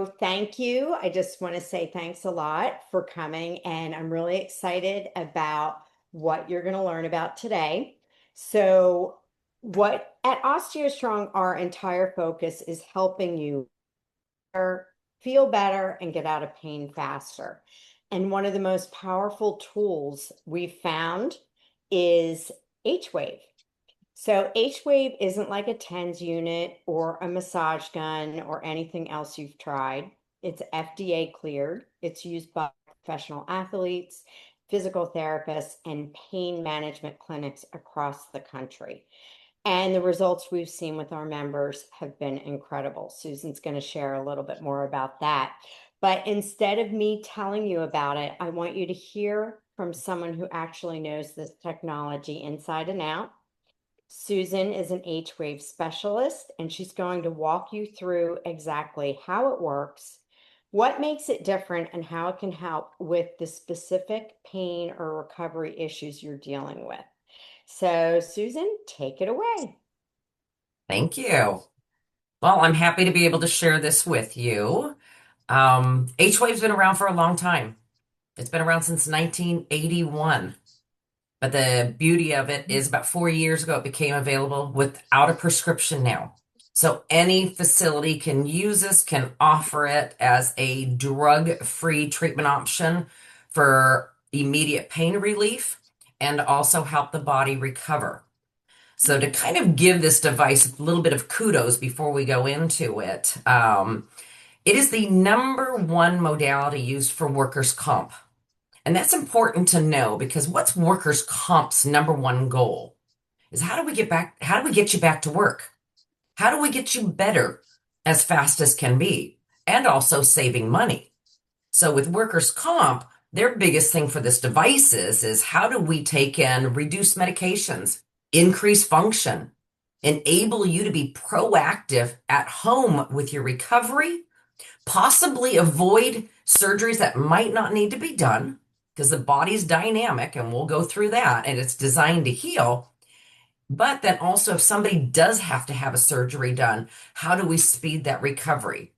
So thank you. I just want to say thanks a lot for coming, and I'm really excited about what you're going to learn about today. So, what at Osteostrong, our entire focus is helping you feel better and get out of pain faster. And one of the most powerful tools we've found is H-Wave. So H-Wave isn't like a TENS unit or a massage gun or anything else you've tried. It's FDA cleared. It's used by professional athletes, physical therapists, and pain management clinics across the country. And the results we've seen with our members have been incredible. Susan's going to share a little bit more about that. But instead of me telling you about it, I want you to hear from someone who actually knows this technology inside and out. Susan is an H-Wave specialist, and she's going to walk you through exactly how it works, what makes it different, and how it can help with the specific pain or recovery issues you're dealing with. So, Susan, take it away. Thank you. Well, I'm happy to be able to share this with you. H-Wave's been around for a long time. It's been around since 1981. But the beauty of it is about 4 years ago, it became available without a prescription now. So any facility can use this, can offer it as a drug-free treatment option for immediate pain relief and also help the body recover. So to kind of give this device a little bit of kudos before we go into it, it is the number one modality used for workers' comp. And that's important to know because what's workers' comp's number one goal is how do we get you back to work? How do we get you better as fast as can be? And also saving money. So with workers' comp, their biggest thing for this device is how do we take in reduced medications, increase function, enable you to be proactive at home with your recovery, possibly avoid surgeries that might not need to be done because the body's dynamic and we'll go through that and it's designed to heal. But then also, if somebody does have to have a surgery done, how do we speed that recovery?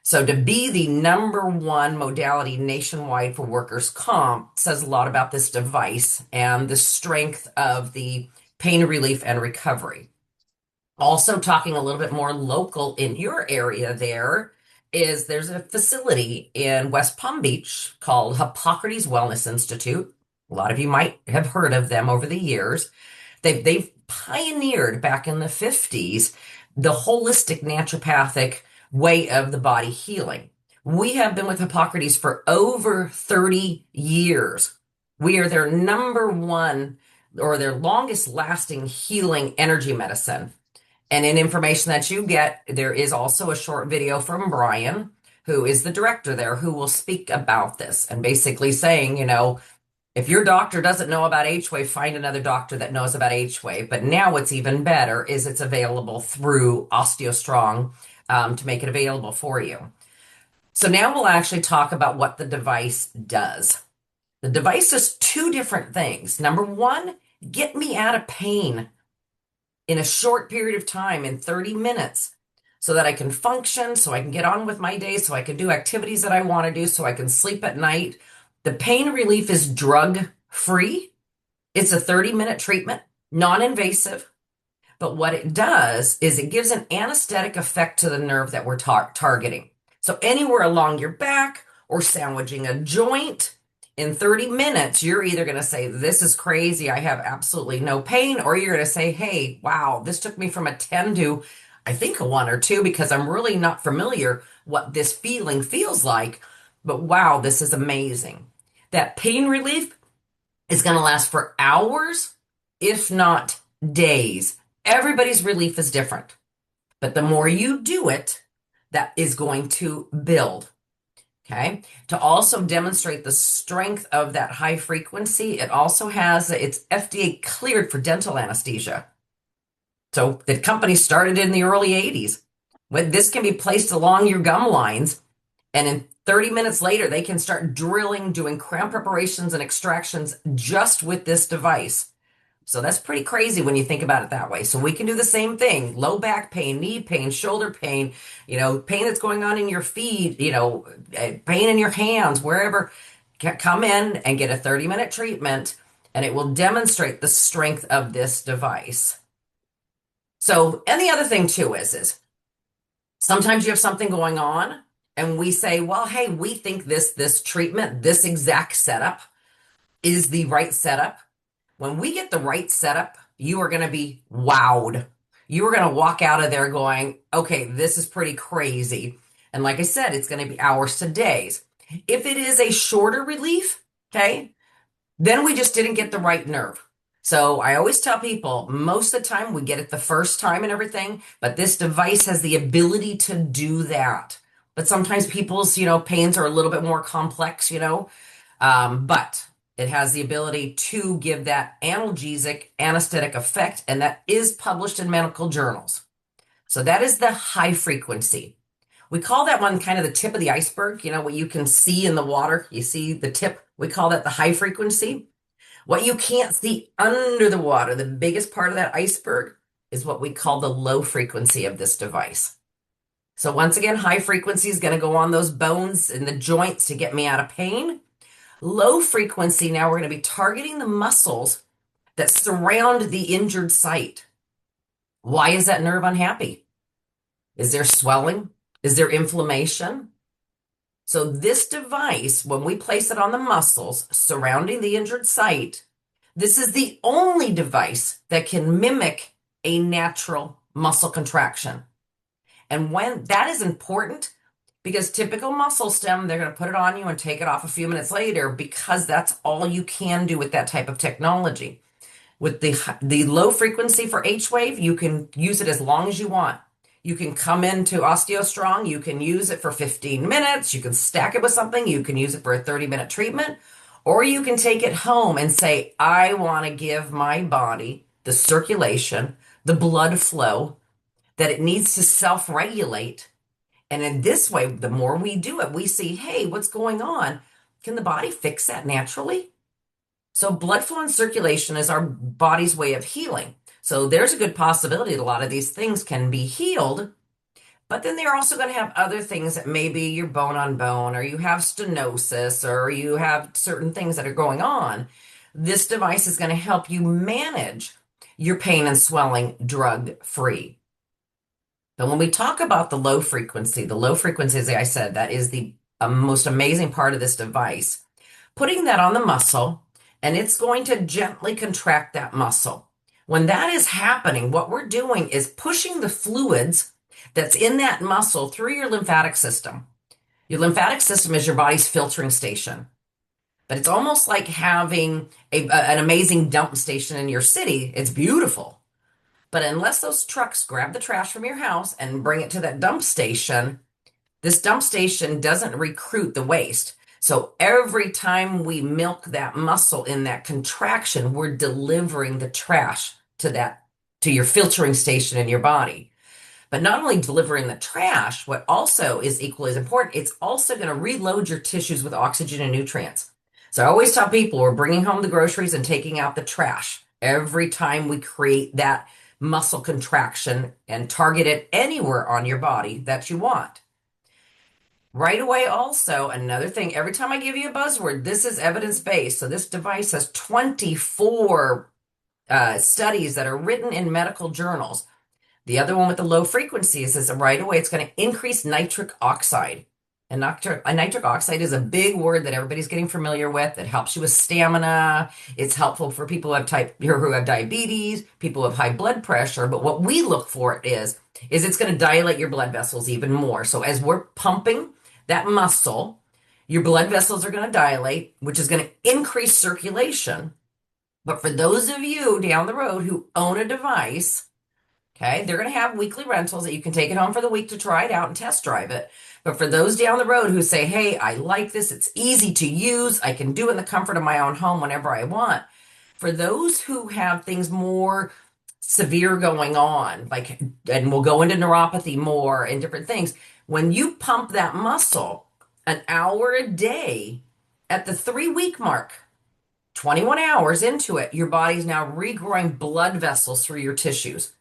So to be the number one modality nationwide for workers' comp says a lot about this device and the strength of the pain relief and recovery. Also, talking a little bit more local in your area, there's a facility in West Palm Beach called Hippocrates Wellness Institute. A lot of you might have heard of them over the years. They've pioneered back in the 50s the holistic naturopathic way of the body healing. We have been with Hippocrates for over 30 years. We are their number one or their longest lasting healing energy medicine. And in information that you get, there is also a short video from Brian, who is the director there, who will speak about this and basically saying, if your doctor doesn't know about H-Wave, find another doctor that knows about H-Wave. But now what's even better is it's available through Osteostrong to make it available for you. So now we'll actually talk about what the device does. The device does two different things. Number one, get me out of pain in a short period of time, in 30 minutes, so that I can function, so I can get on with my day, so I can do activities that I want to do, so I can sleep at night. The pain relief is drug-free. It's a 30-minute treatment, non-invasive. But what it does is it gives an anesthetic effect to the nerve that we're targeting. So anywhere along your back or sandwiching a joint, in 30 minutes, you're either going to say, this is crazy, I have absolutely no pain, or you're going to say, hey, wow, this took me from a 10 to, I think, a 1 or 2 because I'm really not familiar what this feeling feels like. But wow, this is amazing. That pain relief is going to last for hours, if not days. Everybody's relief is different. But the more you do it, that is going to build. Okay. To also demonstrate the strength of that high frequency, it's FDA cleared for dental anesthesia. So the company started in the early 80s. When this can be placed along your gum lines, and in 30 minutes later, they can start drilling, doing crown preparations and extractions just with this device. So that's pretty crazy when you think about it that way. So we can do the same thing. Low back pain, knee pain, shoulder pain, pain that's going on in your feet, pain in your hands, wherever. Come in and get a 30-minute treatment, and it will demonstrate the strength of this device. So, and the other thing too is sometimes you have something going on, and we say, well, hey, we think this treatment, this exact setup is the right setup. When we get the right setup, you are going to be wowed. You are going to walk out of there going, okay, this is pretty crazy. And like I said, it's going to be hours to days. If it is a shorter relief, okay, then we just didn't get the right nerve. So I always tell people most of the time we get it the first time and everything, but this device has the ability to do that. But sometimes people's, pains are a little bit more complex, but it has the ability to give that analgesic anesthetic effect, and that is published in medical journals. So that is the high frequency. We call that one kind of the tip of the iceberg, what you can see in the water. You see the tip. We call that the high frequency. What you can't see under the water, the biggest part of that iceberg, is what we call the low frequency of this device. So once again, high frequency is going to go on those bones and the joints to get me out of pain. Low frequency, now we're going to be targeting the muscles that surround the injured site. Why is that nerve unhappy? Is there swelling? Is there inflammation? So this device, when we place it on the muscles surrounding the injured site, this is the only device that can mimic a natural muscle contraction. And when that is important, because typical muscle stem, they're going to put it on you and take it off a few minutes later because that's all you can do with that type of technology. With the low frequency for H-wave, you can use it as long as you want. You can come into Osteostrong, you can use it for 15 minutes, you can stack it with something, you can use it for a 30-minute treatment, or you can take it home and say, I want to give my body the circulation, the blood flow that it needs to self-regulate. And in this way, the more we do it, we see, hey, what's going on? Can the body fix that naturally? So blood flow and circulation is our body's way of healing. So there's a good possibility that a lot of these things can be healed, but then they're also going to have other things that maybe you're bone on bone, or you have stenosis, or you have certain things that are going on. This device is going to help you manage your pain and swelling drug free. But when we talk about the low frequency, as I said, that is the most amazing part of this device. Putting that on the muscle, and it's going to gently contract that muscle. When that is happening, what we're doing is pushing the fluids that's in that muscle through your lymphatic system. Your lymphatic system is your body's filtering station. But it's almost like having an amazing dump station in your city. It's beautiful. But unless those trucks grab the trash from your house and bring it to that dump station, this dump station doesn't recruit the waste. So every time we milk that muscle in that contraction, we're delivering the trash to your filtering station in your body. But not only delivering the trash, what also is equally as important, it's also going to reload your tissues with oxygen and nutrients. So I always tell people we're bringing home the groceries and taking out the trash every time we create that muscle contraction and target it anywhere on your body that you want. Right away, also, another thing, every time I give you a buzzword, this is evidence-based. So this device has 24 studies that are written in medical journals. The other one with the low frequencies is right away, it's going to increase nitric oxide. And nitric oxide is a big word that everybody's getting familiar with. It helps you with stamina. It's helpful for people who have diabetes, people who have high blood pressure. But what we look for is it's going to dilate your blood vessels even more. So as we're pumping that muscle, your blood vessels are going to dilate, which is going to increase circulation. But for those of you down the road who own a device, okay, they're going to have weekly rentals that you can take it home for the week to try it out and test drive it. But for those down the road who say, hey, I like this, it's easy to use, I can do it in the comfort of my own home whenever I want. For those who have things more severe going on, and we'll go into neuropathy more and different things, when you pump that muscle an hour a day at the 3-week mark, 21 hours into it, your body's now regrowing blood vessels through your tissues.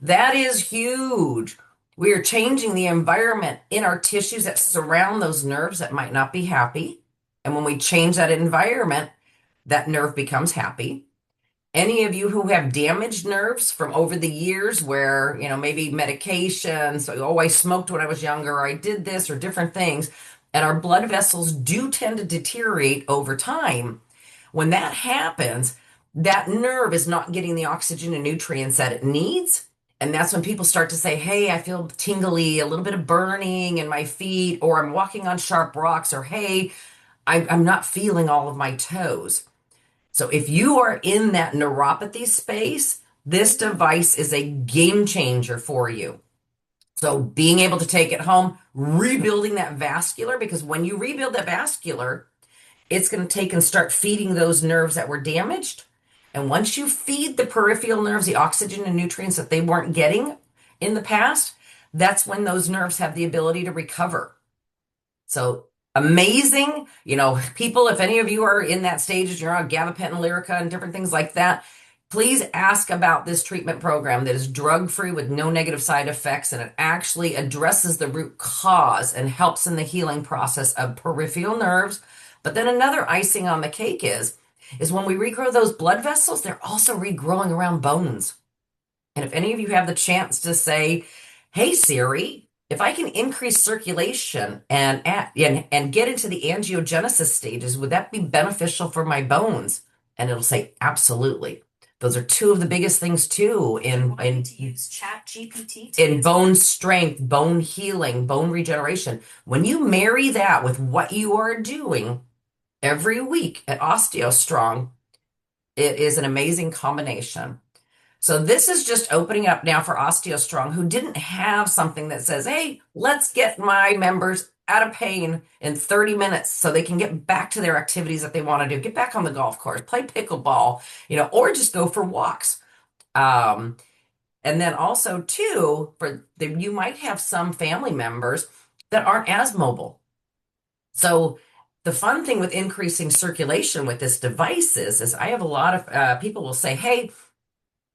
That is huge. We are changing the environment in our tissues that surround those nerves that might not be happy. And when we change that environment, that nerve becomes happy. Any of you who have damaged nerves from over the years where, maybe medications, so, oh, I smoked when I was younger, or I did this, or different things, and our blood vessels do tend to deteriorate over time. When that happens, that nerve is not getting the oxygen and nutrients that it needs. And that's when people start to say, hey, I feel tingly, a little bit of burning in my feet, or I'm walking on sharp rocks, or hey, I'm not feeling all of my toes. So if you are in that neuropathy space, this device is a game changer for you. So being able to take it home, rebuilding that vascular, because when you rebuild that vascular, it's going to take and start feeding those nerves that were damaged. And once you feed the peripheral nerves the oxygen and nutrients that they weren't getting in the past, that's when those nerves have the ability to recover. So amazing. People, if any of you are in that stage, you're on gabapentin, Lyrica, and different things like that, please ask about this treatment program that is drug-free with no negative side effects, and it actually addresses the root cause and helps in the healing process of peripheral nerves. But then another icing on the cake is when we regrow those blood vessels, they're also regrowing around bones. And if any of you have the chance to say, hey Siri, if I can increase circulation and get into the angiogenesis stages, would that be beneficial for my bones? And it'll say, absolutely. Those are two of the biggest things too in to use Chat GPT in bone strength, bone healing, bone regeneration. When you marry that with what you are doing every week at Osteostrong, it is an amazing combination. So this is just opening up now for Osteostrong who didn't have something that says, hey, let's get my members out of pain in 30 minutes so they can get back to their activities that they want to do, get back on the golf course, play pickleball, or just go for walks. Um, and then also too, you might have some family members that aren't as mobile. So the fun thing with increasing circulation with this device is I have a lot of people will say, hey,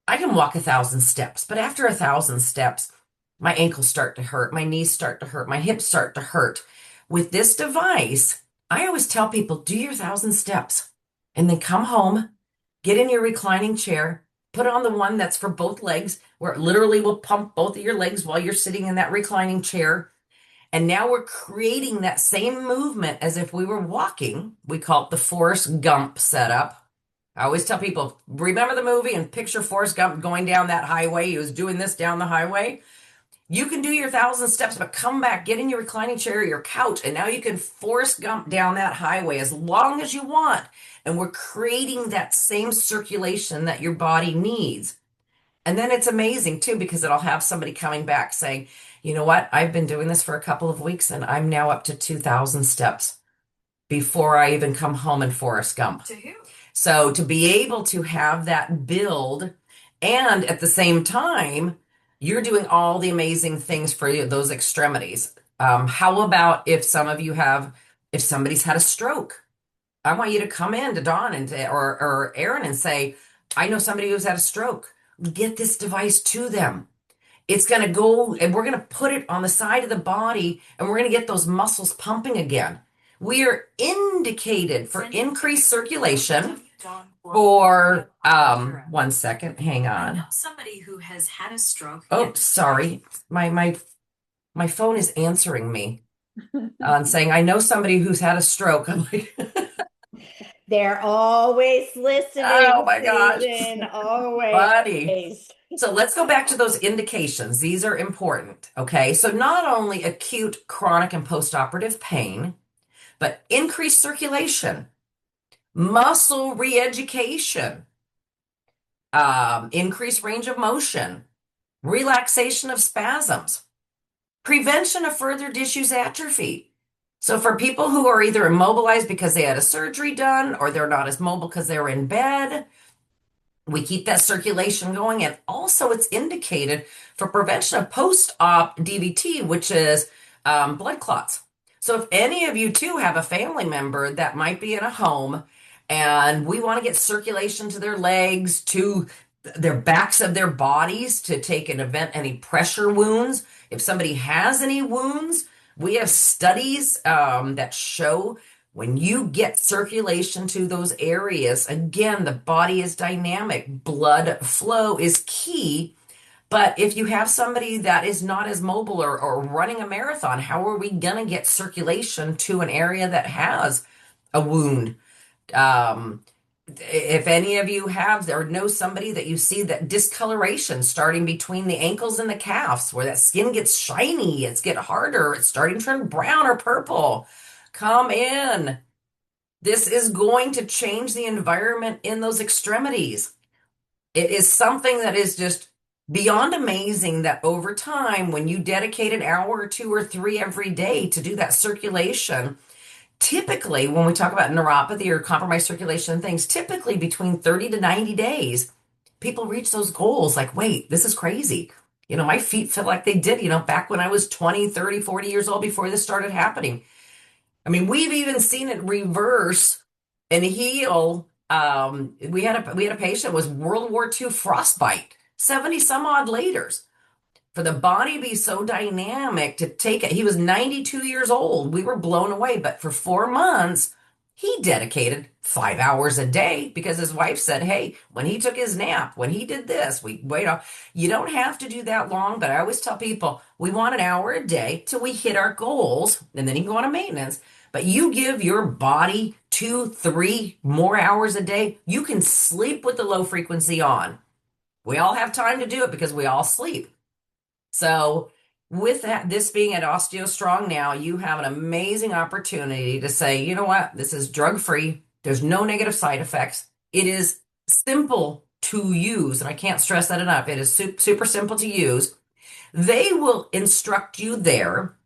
I can walk 1,000 steps, but after 1,000 steps, my ankles start to hurt, my knees start to hurt, my hips start to hurt. With this device, I always tell people, do your 1,000 steps and then come home, get in your reclining chair, put on the one that's for both legs, where it literally will pump both of your legs while you're sitting in that reclining chair. And now we're creating that same movement as if we were walking. We call it the Forrest Gump setup. I always tell people, remember the movie and picture Forrest Gump going down that highway. He was doing this down the highway. You can do your 1,000 steps, but come back, get in your reclining chair or your couch, and now you can Forrest Gump down that highway as long as you want. And we're creating that same circulation that your body needs. And then it's amazing too, because it'll have somebody coming back saying, you know what, I've been doing this for a couple of weeks and I'm now up to 2,000 steps before I even come home in Forrest Gump. To who? So to be able to have that build, and at the same time, you're doing all the amazing things for those extremities. How about if if somebody's had a stroke? I want you to come in to Dawn or Aaron and say, I know somebody who's had a stroke. Get this device to them. It's going to go, and we're going to put it on the side of the body, and we're going to get those muscles pumping again. We are indicated for increased circulation for, 1 second, hang I on. know somebody who has had a stroke. Oh, sorry. My phone is answering me and saying, I know somebody who's had a stroke. I'm like, They're always listening, oh my gosh, Susan, always. buddy. So let's go back to those indications. These are important. Okay. So not only acute, chronic, and postoperative pain, but increased circulation, muscle re-education, increased range of motion, relaxation of spasms, prevention of further tissues atrophy. So for people who are either immobilized because they had a surgery done or they're not as mobile because they're in bed, we keep that circulation going. And also it's indicated for prevention of post-op DVT, which is blood clots. So if any of you too have a family member that might be in a home And we want to get circulation to their legs, to their backs of their bodies to take and prevent any pressure wounds. If somebody has any wounds, we have studies that show when you get circulation to those areas, again, the body is dynamic. Blood flow is key. But if you have somebody that is not as mobile or running a marathon, how are we going to get circulation to an area that has a wound? Um, if any of you have or know somebody that you see that discoloration starting between the ankles and the calves, where that skin gets shiny, it's getting harder, it's starting to turn brown or purple, come in. This is going to change the environment in those extremities. It is something that is just beyond amazing that over time, when you dedicate an hour or two or three every day to do that circulation, typically when we talk about neuropathy or compromised circulation and things, typically between 30 to 90 days, people reach those goals like, wait, this is crazy. My feet feel like they did, back when I was 20, 30, 40 years old before this started happening. I mean, we've even seen it reverse and heal. We had a patient with World War II frostbite, 70 some odd later. For the body to be so dynamic to take it, he was 92 years old. We were blown away. But for 4 months, he dedicated 5 hours a day because his wife said, hey, when he took his nap, when he did this, we wait off. You don't have to do that long, but I always tell people we want an hour a day till we hit our goals, and then you can go on a maintenance. But you give your body 2, 3 more hours a day, you can sleep with the low frequency on. We all have time to do it because we all sleep. So, with that, this being at Osteostrong now, you have an amazing opportunity to say, you know what, this is drug free. There's no negative side effects. It is simple to use, and I can't stress that enough. It is super simple to use. They will instruct you there.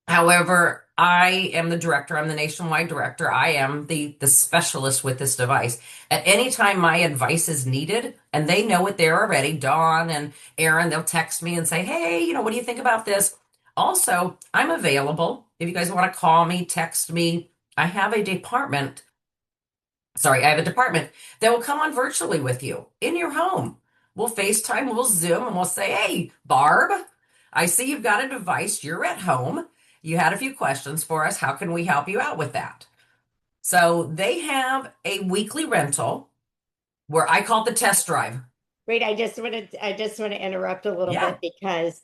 However, I am the director. I'm the nationwide director. I am the specialist with this device. At any time my advice is needed, and they know it there already, Dawn and Aaron, they'll text me and say, hey, what do you think about this? Also, I'm available. If you guys want to call me, text me. I have a department that will come on virtually with you in your home. We'll FaceTime, we'll Zoom, and we'll say, hey, Barb, I see you've got a device. You're at home. You had a few questions for us. How can we help you out with that? So they have a weekly rental where I call it the test drive. Wait, I just want to interrupt a little Yeah. bit because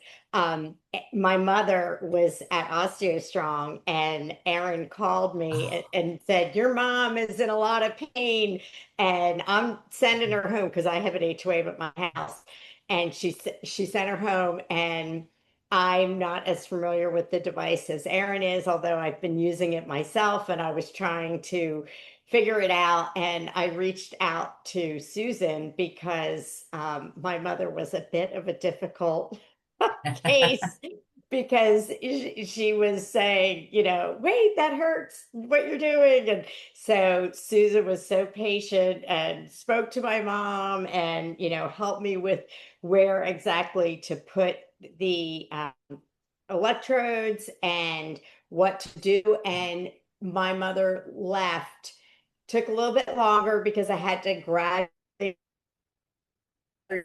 my mother was at Osteostrong and Aaron called me and said, your mom is in a lot of pain and I'm sending her home because I have an HOA at my house. And she sent her home, and I'm not as familiar with the device as Aaron is, although I've been using it myself and I was trying to figure it out. And I reached out to Susan because my mother was a bit of a difficult case because she was saying, wait, that hurts what you're doing. And so Susan was so patient and spoke to my mom and, helped me with where exactly to put the electrodes and what to do. And my mother left. Took a little bit longer because I had to gradually get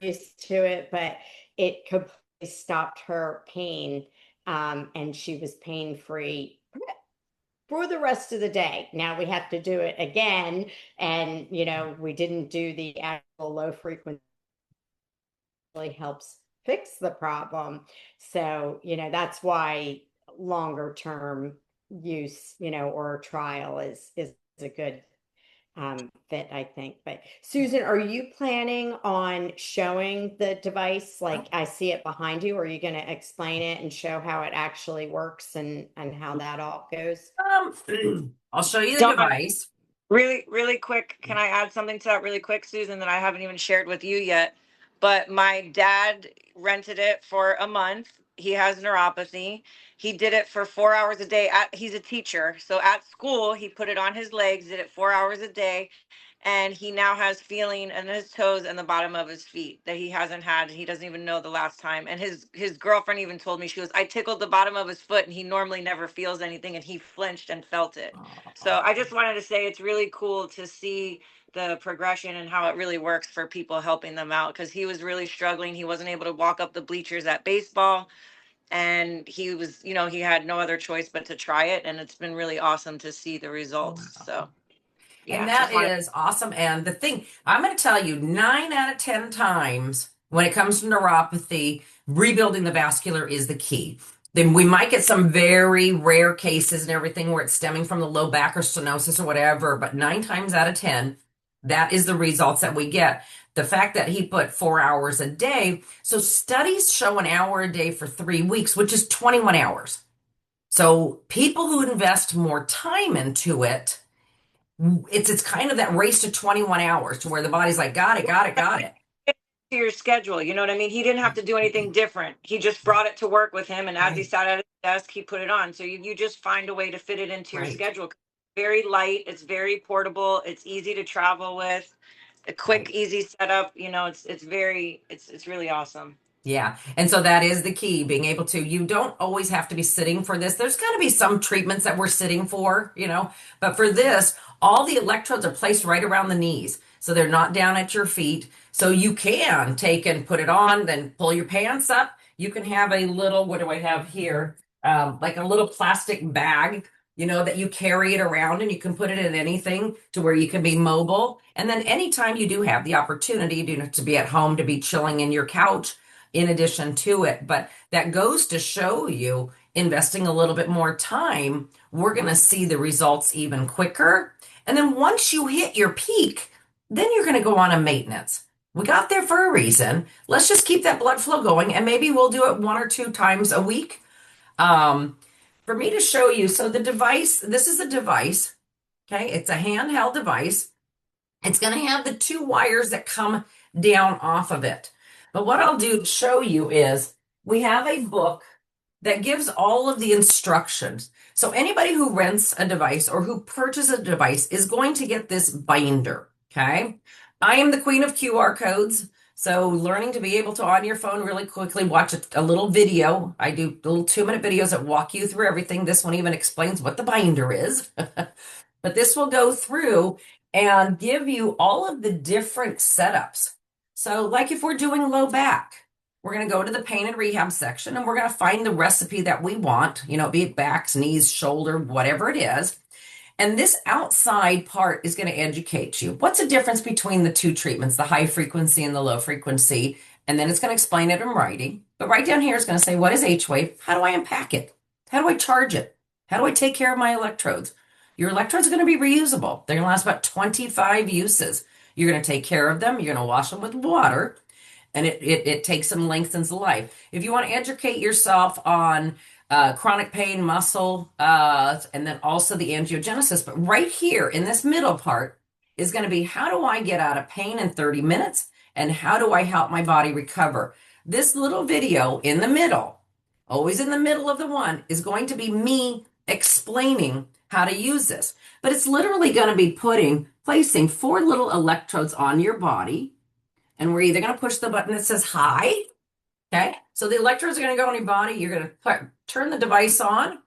used to it, but it completely stopped her pain. And she was pain free for the rest of the day. Now we have to do it again. And, we didn't do the actual low frequency, really helps fix the problem. So, that's why longer term use, or trial is a good fit, I think. But Susan, are you planning on showing the device? Like I see it behind you. Are you going to explain it and show how it actually works and how that all goes? I'll show you the Dawn, device. really quick. Can I add something to that really quick, Susan, that I haven't even shared with you yet? But my dad rented it for a month He has neuropathy. He did it for 4 hours a day. He's a teacher. So at school, he put it on his legs, did it 4 hours a day. And he now has feeling in his toes and the bottom of his feet that he hasn't had. He doesn't even know the last time. And his girlfriend even told me, she goes, I tickled the bottom of his foot and he normally never feels anything, and he flinched and felt it. So I just wanted to say it's really cool to see the progression and how it really works for people, helping them out, because he was really struggling. He wasn't able to walk up the bleachers at baseball, and he was, he had no other choice but to try it, and it's been really awesome to see the results. So And yeah, that just wanted. is awesome. And the thing, I'm going to tell you, 9 out of 10 times when it comes to neuropathy, rebuilding the vascular is the key. Then we might get some very rare cases and everything where it's stemming from the low back or stenosis or whatever, but 9 times out of 10, that is the results that we get. The fact that he put 4 hours a day, so studies show an hour a day for 3 weeks, which is 21 hours. So people who invest more time into it, it's kind of that race to 21 hours to where the body's like, got it, got it, got it. To your schedule, you know what I mean? He didn't have to do anything different. He just brought it to work with him, and as he Right, sat at his desk, he put it on. So you just find a way to fit it into your right, schedule. Very light, it's very portable, it's easy to travel with, a quick, right. easy setup. It's really awesome. Yeah. And so that is the key, being able to, you don't always have to be sitting for this. There's got to be some treatments that we're sitting for, but for this, all the electrodes are placed right around the knees. So they're not down at your feet. So you can take and put it on, then pull your pants up. You can have a little, what do I have here? Like a little plastic bag, that you carry it around, and you can put it in anything to where you can be mobile. And then anytime you do have the opportunity to be at home, to be chilling in your couch, in addition to it. But that goes to show you, investing a little bit more time, we're going to see the results even quicker. And then once you hit your peak, then you're going to go on a maintenance. We got there for a reason. Let's just keep that blood flow going, and maybe we'll do it 1 or 2 times a week. Um, for me to show you, so the device, this is a device, okay? It's a handheld device. It's going to have the 2 wires that come down off of it. But what I'll do to show you is we have a book that gives all of the instructions. So anybody who rents a device or who purchases a device is going to get this binder, okay? I am the queen of QR codes. So learning to be able to, on your phone, really quickly watch a little video. I do little 2-minute videos that walk you through everything. This one even explains what the binder is. But this will go through and give you all of the different setups. So like if we're doing low back, we're going to go to the pain and rehab section, and we're going to find the recipe that we want, be it backs, knees, shoulder, whatever it is. And this outside part is going to educate you. What's the difference between the two treatments, the high frequency and the low frequency? And then it's going to explain it in writing. But right down here is going to say, what is H-wave? How do I unpack it? How do I charge it? How do I take care of my electrodes? Your electrodes are going to be reusable. They're going to last about 25 uses. You're going to take care of them. You're going to wash them with water, and it takes and lengthens the life. If you want to educate yourself on chronic pain, muscle, and then also the angiogenesis, but right here in this middle part is going to be, how do I get out of pain in 30 minutes, and how do I help my body recover? This little video in the middle, always in the middle of the one, is going to be me explaining how to use this. But it's literally going to be placing 4 little electrodes on your body, and we're either going to push the button that says high. Okay, so the electrodes are going to go on your body. You're going to turn the device on.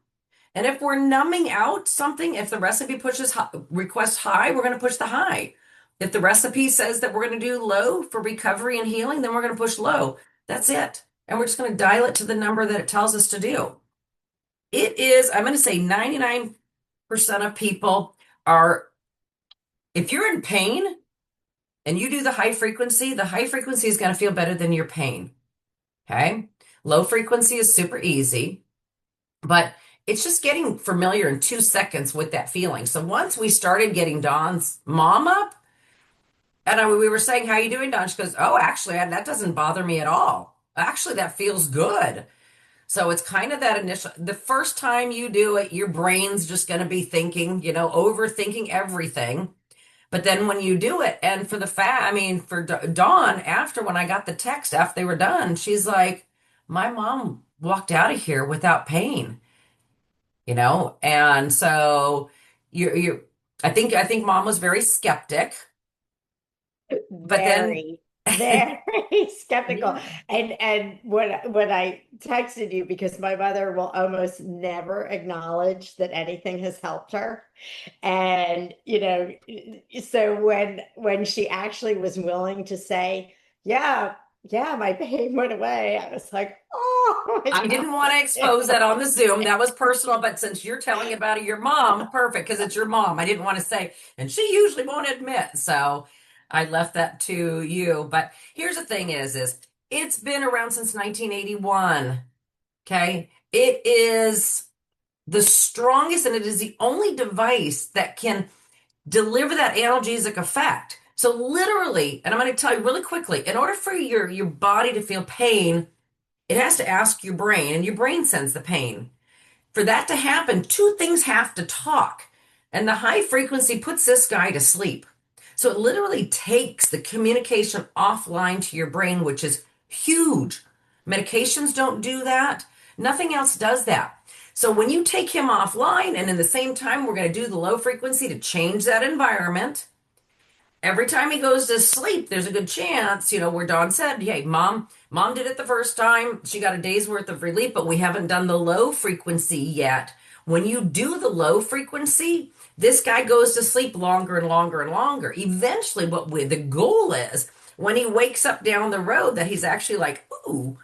And if we're numbing out something, if the recipe pushes request high, we're going to push the high. If the recipe says that we're going to do low for recovery and healing, then we're going to push low. That's it. And we're just going to dial it to the number that it tells us to do. It is, I'm going to say 99% of people are, if you're in pain and you do the high frequency is going to feel better than your pain. Okay. Low frequency is super easy, but it's just getting familiar in 2 seconds with that feeling. So once we started getting Dawn's mom up, and we were saying, how you doing, Dawn? She goes, oh, actually, that doesn't bother me at all. Actually, that feels good. So it's kind of that initial, the first time you do it, your brain's just going to be thinking, overthinking everything. But then when you do it, and for for Dawn, after when I got the text after they were done, she's like, my mom walked out of here without pain, you know? And so you I think mom was very skeptic, but then Very, very skeptical. yeah, And when I texted you, because my mother will almost never acknowledge that anything has helped her. And so when she actually was willing to say, yeah, yeah, my pain went away, I was like, oh my I didn't want to expose that on the Zoom. That was personal, but since you're telling about it, your mom, perfect, because it's your mom. I didn't want to say, and she usually won't admit. So I left that to you. But here's the thing is it's been around since 1981. Okay. It is the strongest and it is the only device that can deliver that analgesic effect. So literally, and I'm going to tell you really quickly, in order for your body to feel pain, it has to ask your brain, and your brain sends the pain. For that to happen, two things have to talk. And the high frequency puts this guy to sleep. So it literally takes the communication offline to your brain, which is huge. Medications don't do that. Nothing else does that. So when you take him offline, and in the same time, we're going to do the low frequency to change that environment. Every time he goes to sleep, there's a good chance, where Dawn said, hey, mom did it the first time. She got a day's worth of relief, but we haven't done the low frequency yet. When you do the low frequency, this guy goes to sleep longer and longer and longer. Eventually, the goal is when he wakes up down the road that he's actually like, ooh,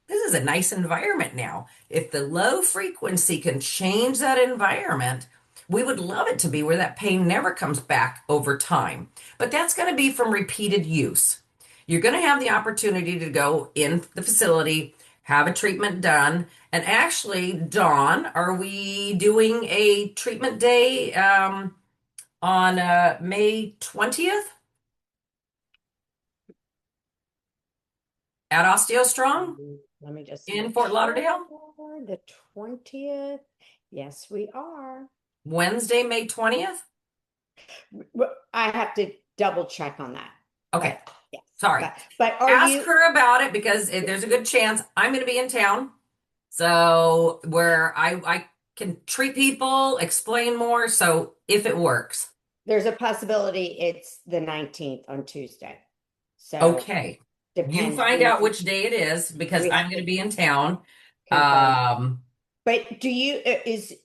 this is a nice environment now. If the low frequency can change that environment, we would love it to be where that pain never comes back over time. But that's going to be from repeated use. You're going to have the opportunity to go in the facility, have a treatment done. And actually, Dawn, are we doing a treatment day on May 20th at Osteostrong Let me just in make Fort Lauderdale? sure. The 20th. Yes, we are. Wednesday, May 20th? I have to double check on that. Okay, But yes, sorry. but are Ask you her about it because there's a good chance I'm going to be in town. So where I can treat people, explain more. So if it works. there's a possibility it's the 19th on Tuesday. So Okay. You depends. find out which day it is because We I'm have going to to be in town. confirm. Um, But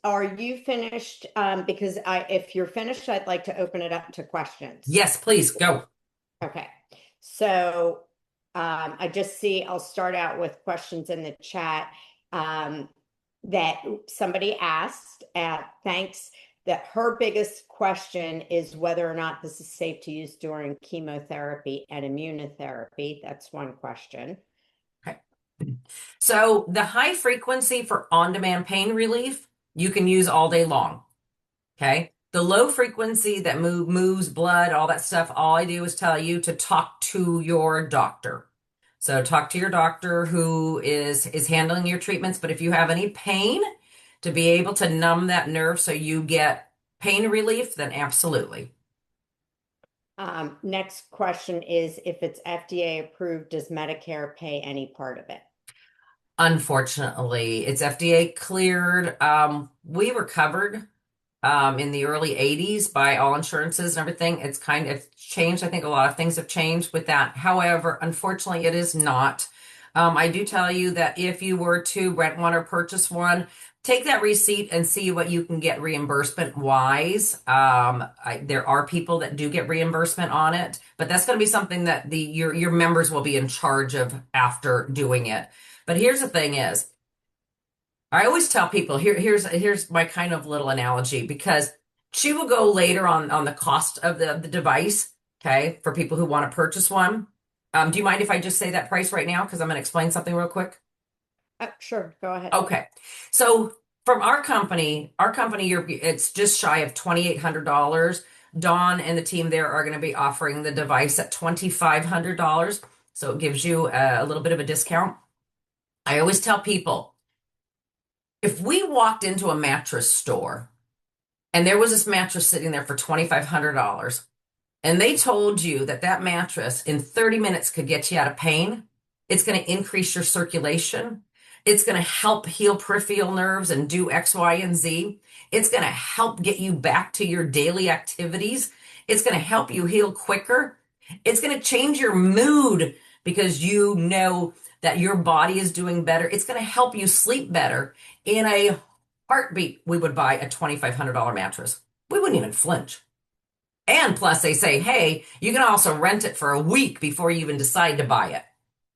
are you finished? Because if you're finished, I'd like to open it up to questions. yes, please go. Okay. So I just see, I'll start out with questions in the chat that somebody asked. Thanks. That her biggest question is whether or not this is safe to use during chemotherapy and immunotherapy. That's one question. Okay. So the high frequency for on-demand pain relief, you can use all day long. Okay. The low frequency that moves blood, all that stuff, all I do is tell you to talk to your doctor. So talk to your doctor who is handling your treatments. But if you have any pain, to be able to numb that nerve so you get pain relief, then absolutely. Next question is if it's FDA approved, does Medicare pay any part of it? Unfortunately, it's FDA cleared. We were covered in the early 80s by all insurances and everything. It's changed. I think a lot of things have changed with that. However, unfortunately, it is not. I do tell you that if you were to rent one or purchase one, take that receipt and see what you can get reimbursement wise. There are people that do get reimbursement on it, but that's going to be something that your members will be in charge of after doing it. But here's the thing is, I always tell people here's my kind of little analogy because she will go later on the cost of the device, okay, for people who want to purchase one. Do you mind if I just say that price right now? Because I'm going to explain something real quick. Sure, go ahead. Okay. So from our company, it's just shy of $2,800. Dawn and the team there are going to be offering the device at $2,500. So it gives you a little bit of a discount. I always tell people, if we walked into a mattress store and there was this mattress sitting there for $2,500 and they told you that that mattress in 30 minutes could get you out of pain, it's going to increase your circulation. It's going to help heal peripheral nerves and do X, Y, and Z. It's going to help get you back to your daily activities. It's going to help you heal quicker. It's going to change your mood because you know that your body is doing better. It's going to help you sleep better. In a heartbeat, we would buy a $2,500 mattress. We wouldn't even flinch. And plus, they say, hey, you can also rent it for a week before you even decide to buy it.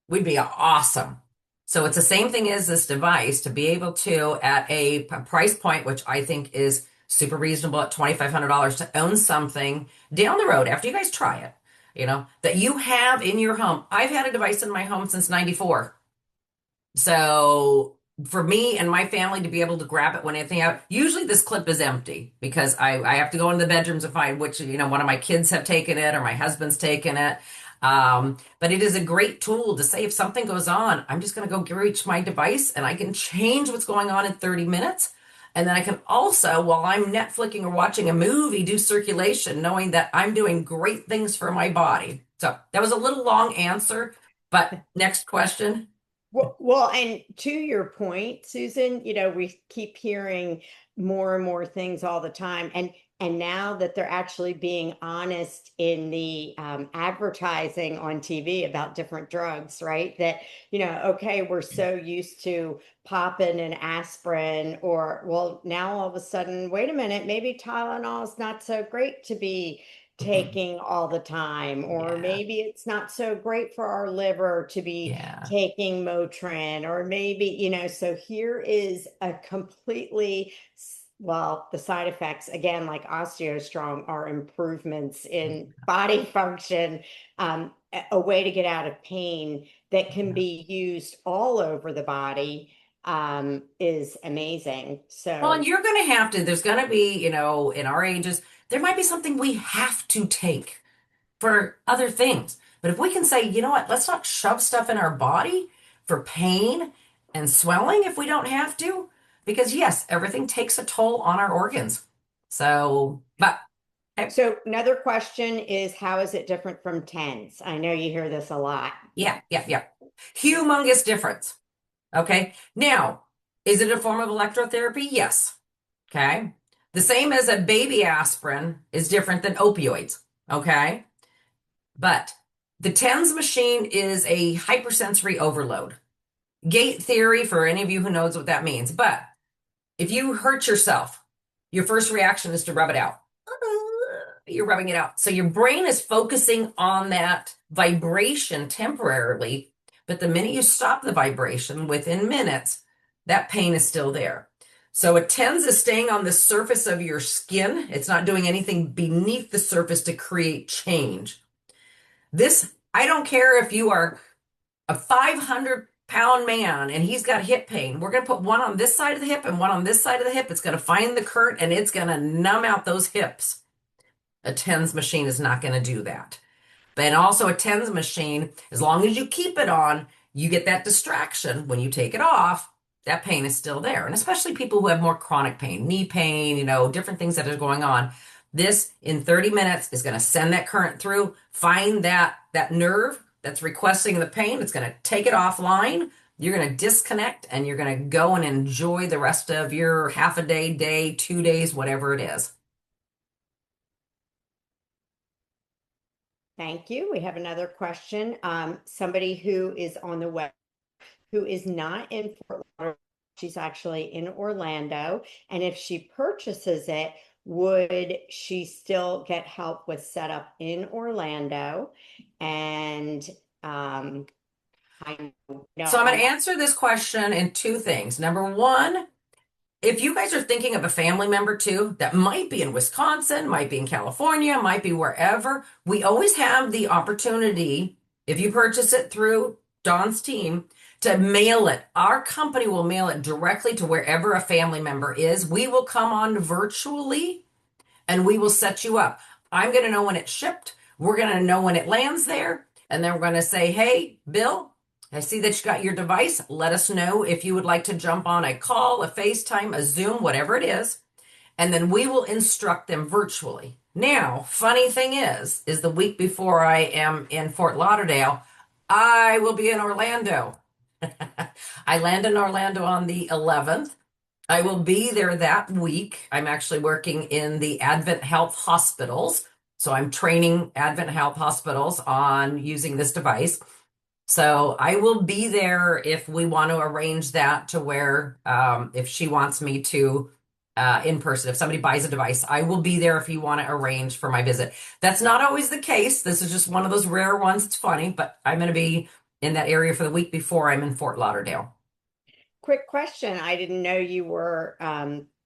We'd be awesome. So it's the same thing as this device to be able to, at a price point, which I think is super reasonable at $2,500 to own something down the road after you guys try it, that you have in your home. I've had a device in my home since 94. So for me and my family to be able to grab it when anything out, usually this clip is empty because I have to go into the bedrooms and find which, one of my kids have taken it or my husband's taken it. But it is a great tool to say if something goes on, I'm just going to go reach my device and I can change what's going on in 30 minutes. And then I can also, while I'm Netflixing or watching a movie, do circulation, knowing that I'm doing great things for my body. So that was a little long answer, but next question. Well, and to your point, Susan, we keep hearing more and more things all the time, and now that they're actually being honest in the advertising on TV about different drugs, right? That okay, we're so used to popping an aspirin, or well, now all of a sudden, wait a minute, maybe Tylenol is not so great to be taking all the time, or Yeah. maybe it's not so great for our liver to be Yeah. taking Motrin, or maybe, so here is a completely, well, the side effects, again, like Osteostrong, are improvements in body function, a way to get out of pain that can be used all over the body, is amazing. Well, and So, you're going to have to, there's going to be, in our ages, there might be something we have to take for other things. But if we can say, you know what, let's not shove stuff in our body for pain and swelling if we don't have to. Because yes, everything takes a toll on our organs. So, but so another question is, how is it different from TENS? I know you hear this a lot. yeah. Humongous difference. Okay. Now, is it a form of electrotherapy? Yes. Okay. The same as a baby aspirin is different than opioids. Okay. But the TENS machine is a hypersensory overload. Gate theory, for any of you who knows what that means. But if you hurt yourself, your first reaction is to rub it out. You're rubbing it out. So your brain is focusing on that vibration temporarily. But the minute you stop the vibration, within minutes, that pain is still there. So it tends to staying on the surface of your skin. It's not doing anything beneath the surface to create change. This, I don't care if you are a 500-pound man and he's got hip pain. We're going to put one on this side of the hip and one on this side of the hip. It's going to find the current and it's going to numb out those hips. A TENS machine is not going to do that. But also a TENS machine, as long as you keep it on, you get that distraction. When you take it off, that pain is still there. And especially people who have more chronic pain, knee pain, different things that are going on. This in 30 minutes is going to send that current through, find that nerve that's requesting the pain. It's going to take it offline. You're going to disconnect and you're going to go and enjoy the rest of your half a day, 2 days, whatever it is. Thank you. We have another question. Somebody who is on the web, who is not in Fort Lauderdale, she's actually in Orlando. And if she purchases it, would she still get help with setup in Orlando? And I know So I'm going to answer this question in two things. Number one, if you guys are thinking of a family member too that might be in Wisconsin, might be in California, might be wherever, we always have the opportunity, if you purchase it through Dawn's team, to mail it. Our company will mail it directly to wherever a family member is. We will come on virtually and we will set you up. I'm going to know when it's shipped. We're going to know when it lands there. And then we're going to say, hey, Bill, I see that you got your device. Let us know if you would like to jump on a call, a FaceTime, a Zoom, whatever it is. And then we will instruct them virtually. Now, funny thing is the week before I am in Fort Lauderdale, I will be in Orlando. I land in Orlando on the 11th. I will be there that week. I'm actually working in the Advent Health hospitals. So I'm training Advent Health hospitals on using this device. So I will be there if we want to arrange that to where, if she wants me to, in person, if somebody buys a device, I will be there if you want to arrange for my visit. That's not always the case. This is just one of those rare ones. It's funny, but I'm going to be in that area for the week before I'm in Fort Lauderdale. Quick question. I didn't know you were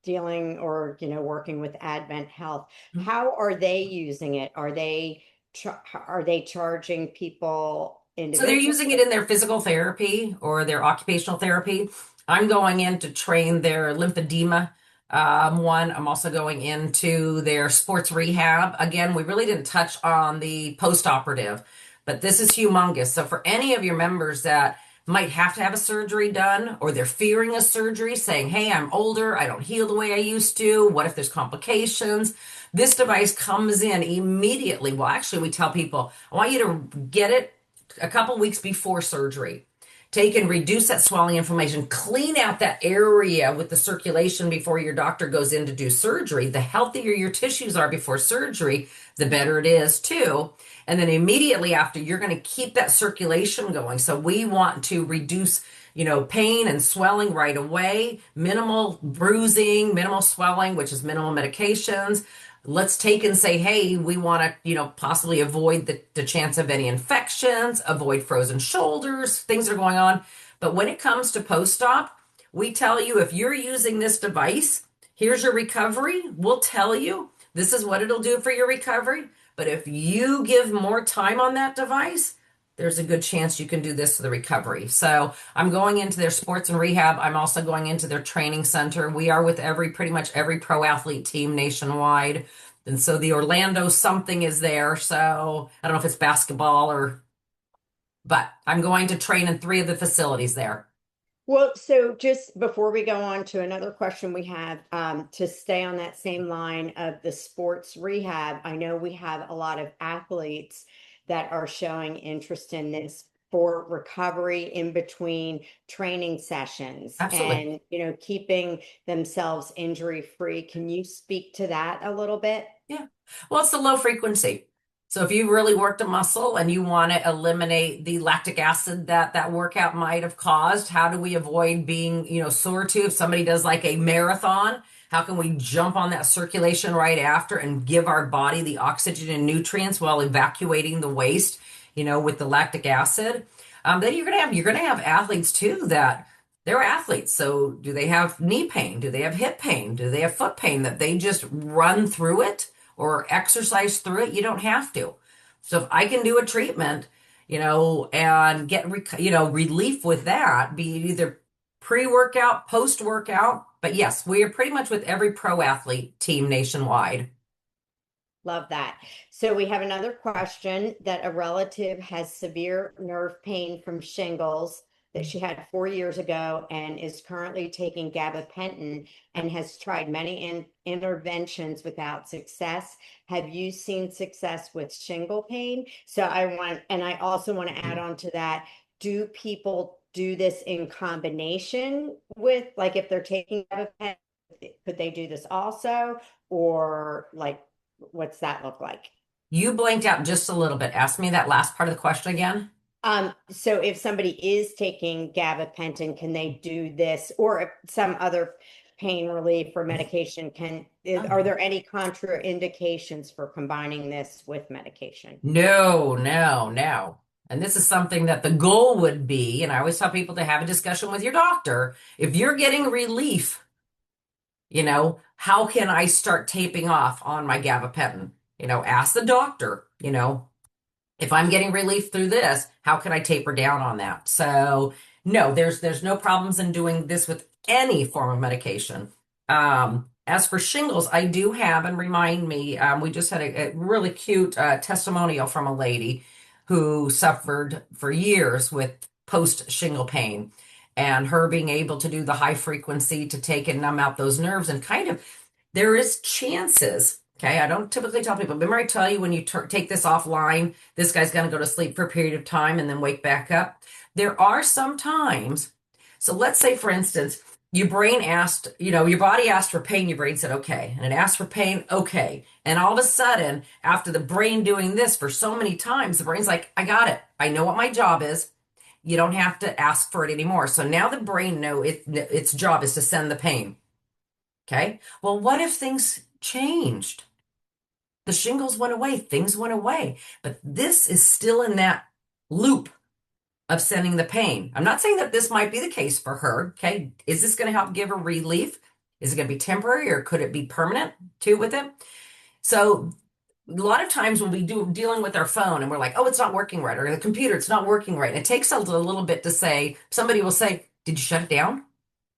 dealing or, working with Advent Health. How are they using it? Are they charging people So they're individually? using it in their physical therapy or their occupational therapy. I'm going in to train their lymphedema one. I'm also going into their sports rehab. Again, we really didn't touch on the post-operative, but this is humongous. So for any of your members that might have to have a surgery done or they're fearing a surgery, saying, hey, I'm older, I don't heal the way I used to. What if there's complications? This device comes in immediately. Well, actually, we tell people, I want you to get it a couple weeks before surgery. Take and reduce that swelling inflammation, clean out that area with the circulation before your doctor goes in to do surgery. The healthier your tissues are before surgery, the better it is too. And then immediately after, you're going to keep that circulation going. So we want to reduce, pain and swelling right away, minimal bruising, minimal swelling, which is minimal medications. Let's take and say, hey, we want to, possibly avoid the chance of any infections, avoid frozen shoulders, things are going on. But when it comes to post-op, we tell you if you're using this device, here's your recovery. We'll tell you this is what it'll do for your recovery. But if you give more time on that device, there's a good chance you can do this for the recovery. So I'm going into their sports and rehab. I'm also going into their training center. We are with pretty much every pro athlete team nationwide. And so the Orlando something is there. So I don't know if it's basketball but I'm going to train in 3 of the facilities there. Well, so just before we go on to another question we have, to stay on that same line of the sports rehab, I know we have a lot of athletes that are showing interest in this for recovery in between training sessions Absolutely. and, keeping themselves injury free. Can you speak to that a little bit? Yeah. Well, it's the low frequency. So if you've really worked a muscle and you want to eliminate the lactic acid that workout might have caused, how do we avoid being, sore too? If somebody does like a marathon, how can we jump on that circulation right after and give our body the oxygen and nutrients while evacuating the waste, with the lactic acid? Then you're gonna have athletes too that they're athletes. So do they have knee pain? Do they have hip pain? Do they have foot pain that they just run through it or exercise through it? You don't have to. So if I can do a treatment, and get, relief with that, be it either pre-workout, post-workout. But yes, we are pretty much with every pro athlete team nationwide. Love that. So we have another question that a relative has severe nerve pain from shingles that she had 4 years ago and is currently taking gabapentin and has tried many interventions without success. Have you seen success with shingle pain? So I also want to add on to that. Do people do this in combination with, like, if they're taking gabapentin, could they do this also? Or like, what's that look like? You blanked out just a little bit. Ask me that last part of the question again. So if somebody is taking gabapentin, can they do this or if some other pain relief or medication are there any contraindications for combining this with medication? No, no, no. And this is something that the goal would be, and I always tell people to have a discussion with your doctor. If you're getting relief, how can I start taping off on my gabapentin? Ask the doctor, if I'm getting relief through this, how can I taper down on that? So no, there's no problems in doing this with any form of medication. As for shingles, I do have, and remind me, we just had a really cute testimonial from a lady who suffered for years with post shingle pain, and her being able to do the high frequency to take and numb out those nerves and kind of there is chances. Okay, I don't typically tell people. Remember, I tell you when you take this offline, this guy's going to go to sleep for a period of time and then wake back up. There are some times, so let's say, for instance, your brain asked, your body asked for pain, your brain said, okay. And it asked for pain, okay. And all of a sudden, after the brain doing this for so many times, the brain's like, I got it. I know what my job is. You don't have to ask for it anymore. So now the brain know its job is to send the pain. Okay. Well, what if things changed? The shingles went away, things went away, but this is still in that loop of sending the pain. I'm not saying that this might be the case for her. Okay. Is this going to help give her relief? Is it going to be temporary or could it be permanent too with it? So a lot of times when we dealing with our phone and we're like, oh, it's not working right, or the computer, it's not working right. And it takes a little bit to say, somebody will say, did you shut it down?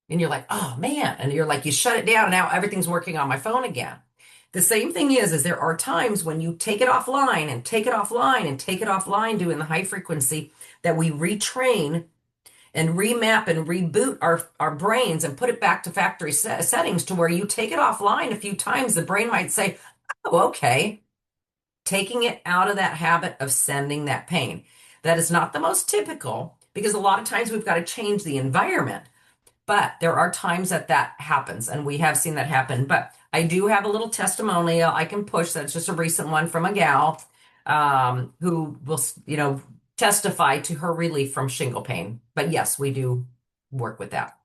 And you're like, oh man. And you're like, you shut it down and now everything's working on my phone again. The same thing is there are times when you take it offline and take it offline and take it offline doing the high frequency that we retrain and remap and reboot our brains and put it back to factory settings to where you take it offline a few times, the brain might say, oh, okay, taking it out of that habit of sending that pain. That is not the most typical because a lot of times we've got to change the environment. But there are times that that happens, and we have seen that happen. But I do have a little testimonial I can push. That's just a recent one from a gal who will, testify to her relief from shingle pain. But yes, we do work with that.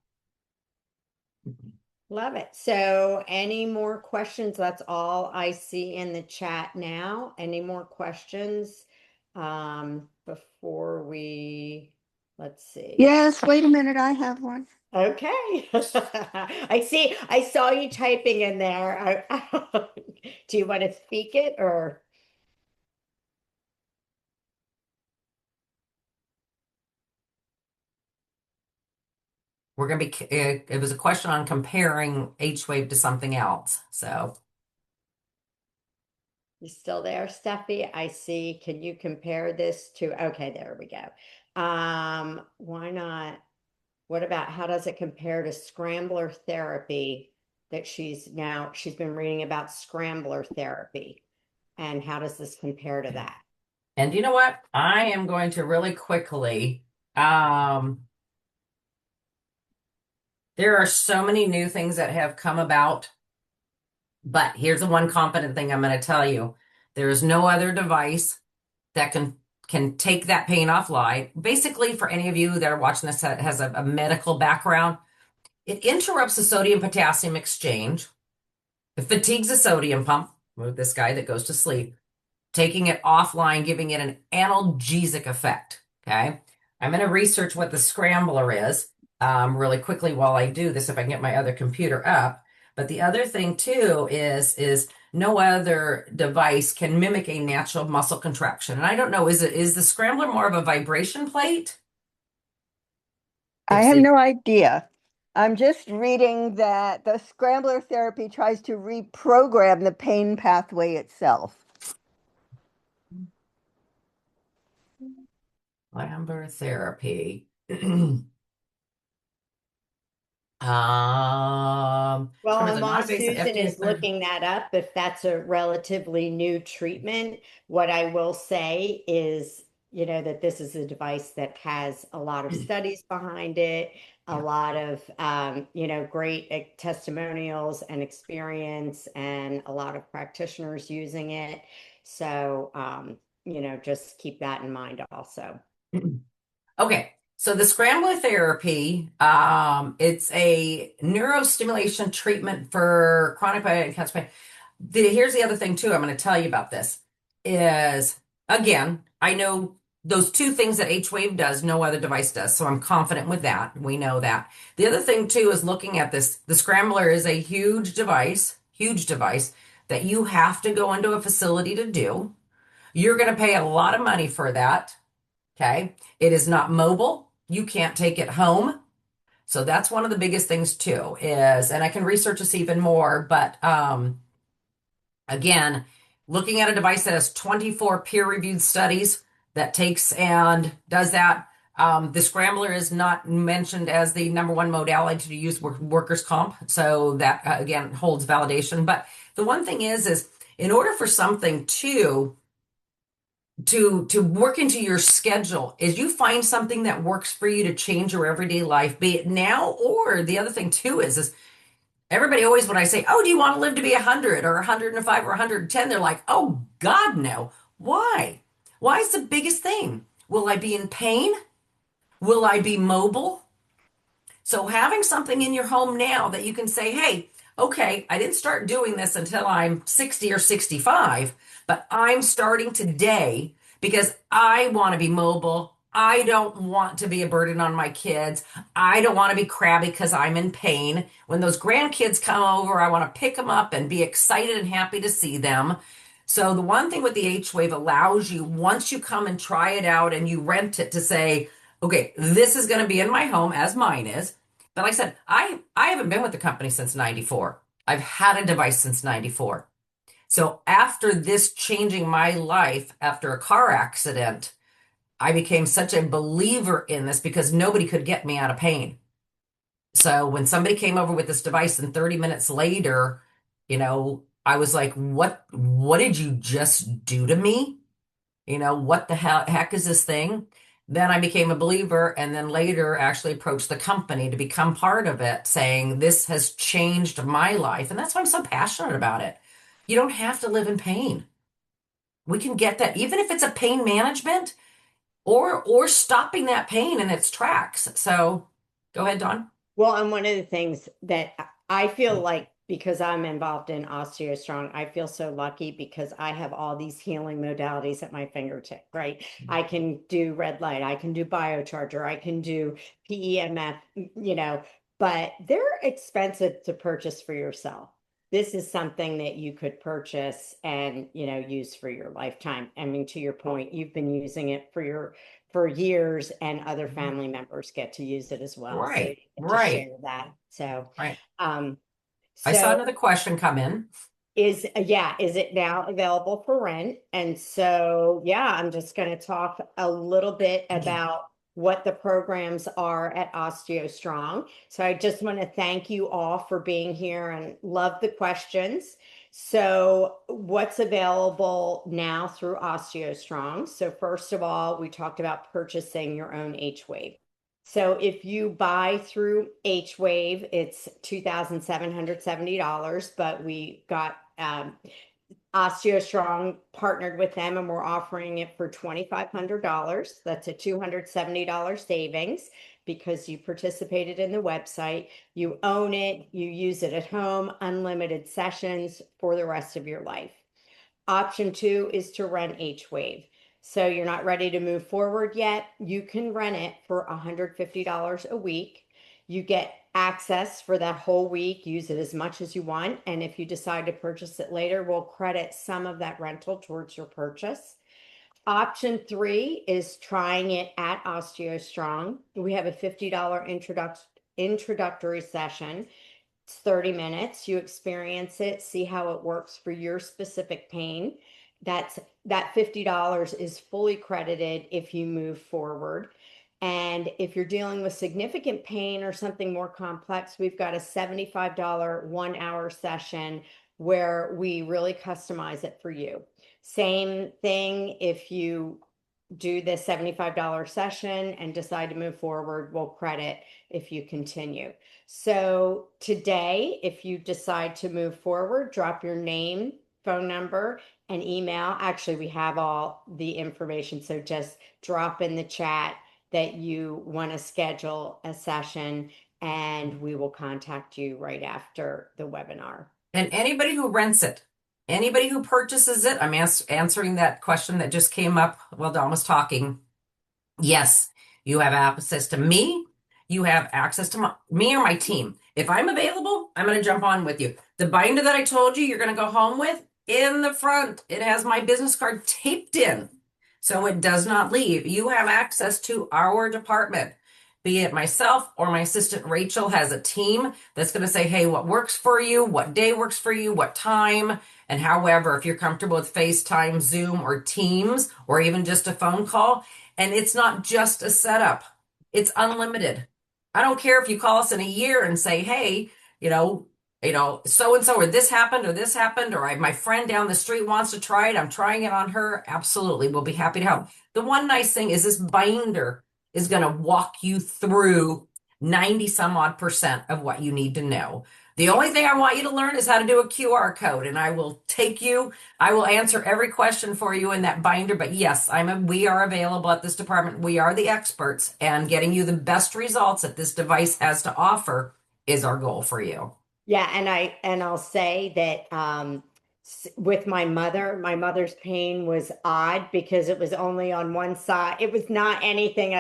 Love it. So, any more questions? That's all I see in the chat now. Any more questions before let's see. Yes, wait a minute, I have one. Okay. I saw you typing in there. Do you want to speak it or? We're going to be, it was a question on comparing H-wave to something else. So You still there, Steffi? I see. Can you compare this to, okay, there we go. Why not? What about how does it compare to scrambler therapy that she's been reading about scrambler therapy and how does this compare to that? and you know what? I am going to really quickly, there are so many new things that have come about, but here's the one confident thing I'm going to tell you. There is no other device that can take that pain offline. Basically, for any of you that are watching this that has a medical background, it interrupts the sodium potassium exchange. It fatigues the sodium pump with this guy that goes to sleep, taking it offline, giving it an analgesic effect. Okay. I'm going to research what the scrambler is really quickly while I do this, if I can get my other computer up. But the other thing too is no other device can mimic a natural muscle contraction. And I don't know, is the scrambler more of a vibration plate? I have no idea. I'm just reading that the scrambler therapy tries to reprogram the pain pathway itself. Scrambler therapy. Well, and while non-invasive Susan FDA is looking that up, if that's a relatively new treatment, what I will say is, that this is a device that has a lot of studies behind it, a lot of, great testimonials and experience, and a lot of practitioners using it. So, just keep that in mind also. Okay, so the scrambler therapy, it's a neurostimulation treatment for chronic cancer pain. Here's the other thing too, I'm going to tell you about this is, again, I know those two things that H-Wave does, no other device does. So I'm confident with that. We know that. The other thing too is looking at this. The scrambler is a huge device that you have to go into a facility to do. You're going to pay a lot of money for that. Okay. It is not mobile. You can't take it home. So that's one of the biggest things too is, and I can research this even more, but again, looking at a device that has 24 peer-reviewed studies that takes and does that. The scrambler is not mentioned as the number one modality to use workers' comp. So that again holds validation. But the one thing is in order for something to to work into your schedule is you find something that works for you to change your everyday life, be it now or the other thing too is everybody always, when I say, oh, do you want to live to be 100 or 105 or 110? They're like, oh, God, no. Why? Why is the biggest thing? Will I be in pain? Will I be mobile? So having something in your home now that you can say, hey, okay, I didn't start doing this until I'm 60 or 65, but I'm starting today because I want to be mobile. I don't want to be a burden on my kids. I don't want to be crabby because I'm in pain. When those grandkids come over, I want to pick them up and be excited and happy to see them. So the one thing with the H-Wave allows you, once you come and try it out and you rent it, to say, okay, this is going to be in my home as mine is. But like I said, I haven't been with the company since 94. I've had a device since 94. So after this changing my life after a car accident, I became such a believer in this because nobody could get me out of pain. So when somebody came over with this device and 30 minutes later, I was like, what did you just do to me? What the heck is this thing? Then I became a believer and then later actually approached the company to become part of it, saying this has changed my life. And that's why I'm so passionate about it. You don't have to live in pain. We can get that, even if it's a pain management or stopping that pain in its tracks. So go ahead, Dawn. Well, and one of the things that I feel like, because I'm involved in Osteostrong, I feel so lucky because I have all these healing modalities at my fingertip, right? I can do red light, I can do biocharger, I can do PEMF, but they're expensive to purchase for yourself. This is something that you could purchase and, use for your lifetime. I mean, to your point, you've been using it for years, and other family members get to use it as well. So you Right, get to right, share that. So, right. um, I saw so another question come in. is it now available for rent? And so, yeah, I'm just going to talk a little bit about what the programs are at Osteostrong. So I just want to thank you all for being here and love the questions. So what's available now through Osteostrong? So first of all, we talked about purchasing your own H-Wave. So if you buy through H-Wave, it's $2,770, but we got Osteostrong partnered with them and we're offering it for $2,500. That's a $270 savings because you participated in the website, you own it, you use it at home, unlimited sessions for the rest of your life. Option 2 is to rent H-Wave. So you're not ready to move forward yet. You can rent it for $150 a week. You get access for that whole week, use it as much as you want. And if you decide to purchase it later, we'll credit some of that rental towards your purchase. Option 3 is trying it at Osteostrong. We have a $50 introductory session. It's 30 minutes. You experience it, see how it works for your specific pain. That $50 is fully credited if you move forward. And if you're dealing with significant pain or something more complex, we've got a $75 1 hour session where we really customize it for you. Same thing if you do the $75 session and decide to move forward, we'll credit if you continue. So today, if you decide to move forward, drop your name, phone number, and email. Actually, we have all the information. So just drop in the chat that you want to schedule a session and we will contact you right after the webinar. And anybody who rents it, anybody who purchases it, I'm answering that question that just came up while Dawn was talking. Yes, you have access to me. You have access to me or my team. If I'm available, I'm going to jump on with you. The binder that I told you you're going to go home with, in the front, it has my business card taped in, so it does not leave. You have access to our department, be it myself or my assistant Rachel has a team that's going to say, hey, what works for you? What day works for you? What time? And however, if you're comfortable with FaceTime, Zoom, or Teams, or even just a phone call, and it's not just a setup, it's unlimited. I don't care if you call us in a year and say, hey, So and so, or this happened, or my friend down the street wants to try it. I'm trying it on her. Absolutely. We'll be happy to help. The one nice thing is this binder is going to walk you through 90 some odd percent of what you need to know. The only thing I want you to learn is how to do a QR code, and I will answer every question for you in that binder. But yes, we are available at this department. We are the experts, and getting you the best results that this device has to offer is our goal for you. Yeah, I'll say that with my mother's pain was odd because it was only on one side. It was not anything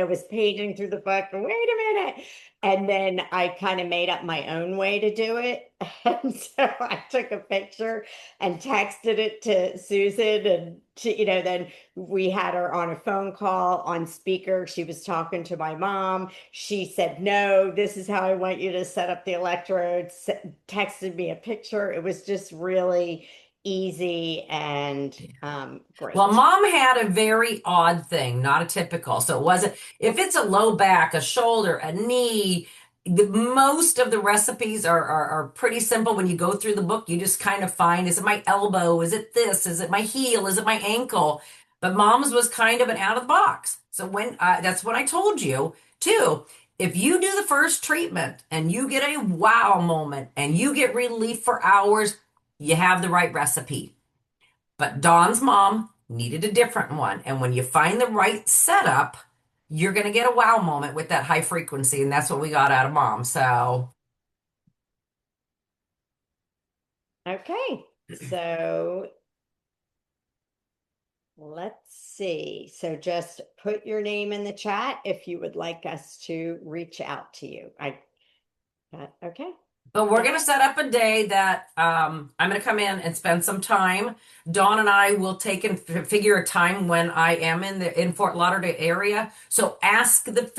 was paging through the book. Wait a minute. And then I kind of made up my own way to do it. And so I took a picture and texted it to Susan, and then we had her on a phone call on speaker. She was talking to my mom. She said, "No, this is how I want you to set up the electrodes." Texted me a picture. It was just really easy and great. Well, mom had a very odd thing, not a typical. So it wasn't, if it's a low back, a shoulder, a knee, most of the recipes are pretty simple. When you go through the book, you just kind of find, is it my elbow? Is it this? Is it my heel? Is it my ankle? But mom's was kind of an out of the box. So that's what I told you too. If you do the first treatment and you get a wow moment and you get relief for hours, you have the right recipe. But Dawn's mom needed a different one. And when you find the right setup, you're going to get a wow moment with that high frequency. And that's what we got out of mom. So, Okay, so let's see. So just put your name in the chat if you would like us to reach out to you. Okay. but we're going to set up a day that I'm going to come in and spend some time. Dawn and I will take and figure a time when I am in Fort Lauderdale area. So ask the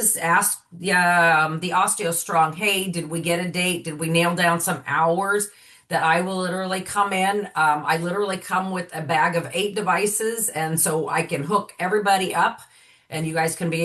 Osteostrong, hey, did we get a date? Did we nail down some hours? That I will literally come in. I literally come with a bag of 8 devices, and so I can hook everybody up, and you guys can be